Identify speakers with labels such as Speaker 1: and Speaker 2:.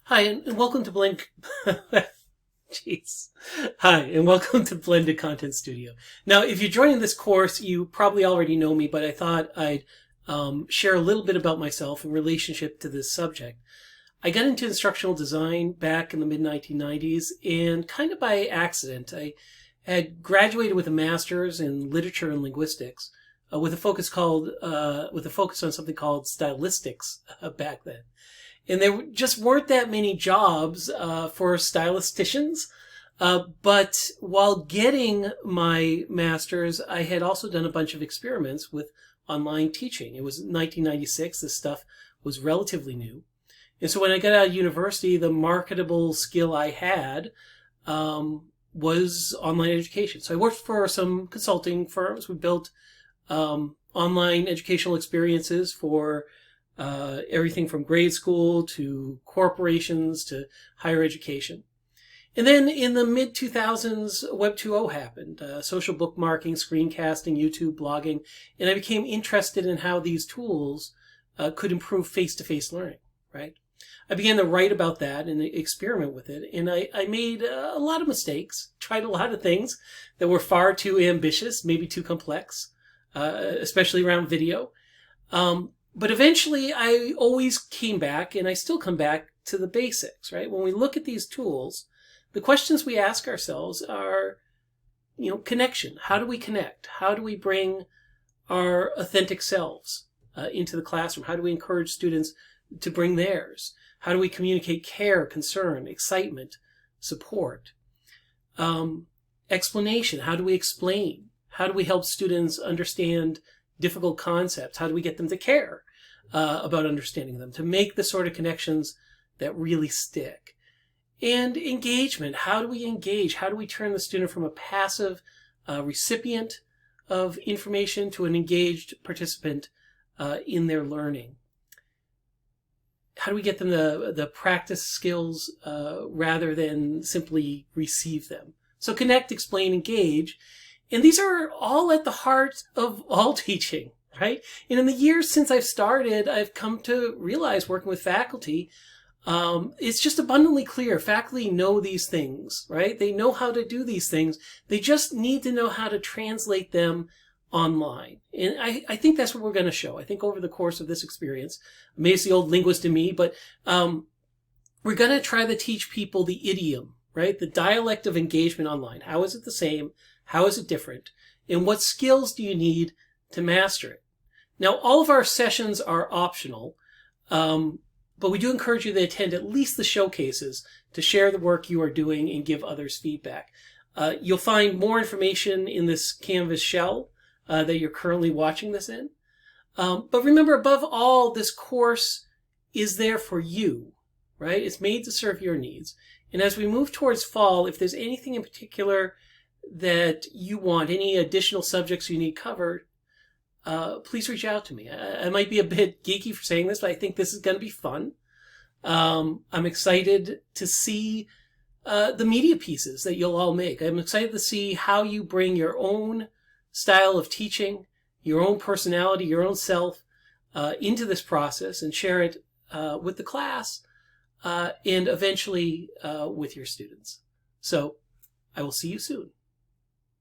Speaker 1: Hi, and welcome to Blend. Jeez. Hi, and welcome to Blended Content Studio. Now, if you're joining this course, you probably already know me, but I thought I'd share a little bit about myself in relationship to this subject. I got into instructional design back in the mid-1990s, and kind of by accident. I had graduated with a master's in literature and linguistics, with a focus on something called stylistics back then. And there just weren't that many jobs for stylisticians. But while getting my master's, I had also done a bunch of experiments with online teaching. It was 1996. This stuff was relatively new. And so when I got out of university, the marketable skill I had was online education. So I worked for some consulting firms. We built online educational experiences for everything from grade school to corporations to higher education. And then in the mid-2000s, Web 2.0 happened. Social bookmarking, screencasting, YouTube, blogging. And I became interested in how these tools could improve face-to-face learning, right? I began to write about that and experiment with it. And I made a lot of mistakes, tried a lot of things that were far too ambitious, maybe too complex, especially around video. But eventually I always came back, and I still come back to the basics, right? When we look at these tools, the questions we ask ourselves are, connection. How do we connect? How do we bring our authentic selves into the classroom? How do we encourage students to bring theirs? How do we communicate care, concern, excitement, support? Explanation. How do we explain? How do we help students understand difficult concepts? How do we get them to care about understanding them, to make the sort of connections that really stick? And engagement. How do we engage? How do we turn the student from a passive recipient of information to an engaged participant in their learning? How do we get them the practice skills rather than simply receive them? So connect, explain, engage. And these are all at the heart of all teaching, right? And in the years since I've started, I've come to realize, working with faculty, it's just abundantly clear. Faculty know these things, right? They know how to do these things. They just need to know how to translate them online. And I think that's what we're going to show. I think over the course of this experience, maybe it's the old linguist in me, but we're going to try to teach people the idiom, right? The dialect of engagement online. How is it the same? How is it different? And what skills do you need to master it? Now, all of our sessions are optional, but we do encourage you to attend at least the showcases to share the work you are doing and give others feedback. You'll find more information in this Canvas shell that you're currently watching this in. But remember, above all, this course is there for you, right? It's made to serve your needs. And as we move towards fall, if there's anything in particular that you want, any additional subjects you need covered, please reach out to me. I might be a bit geeky for saying this, but I think this is going to be fun. I'm excited to see the media pieces that you'll all make. I'm excited to see how you bring your own style of teaching, your own personality, your own self into this process and share it with the class and eventually with your students. So I will see you soon.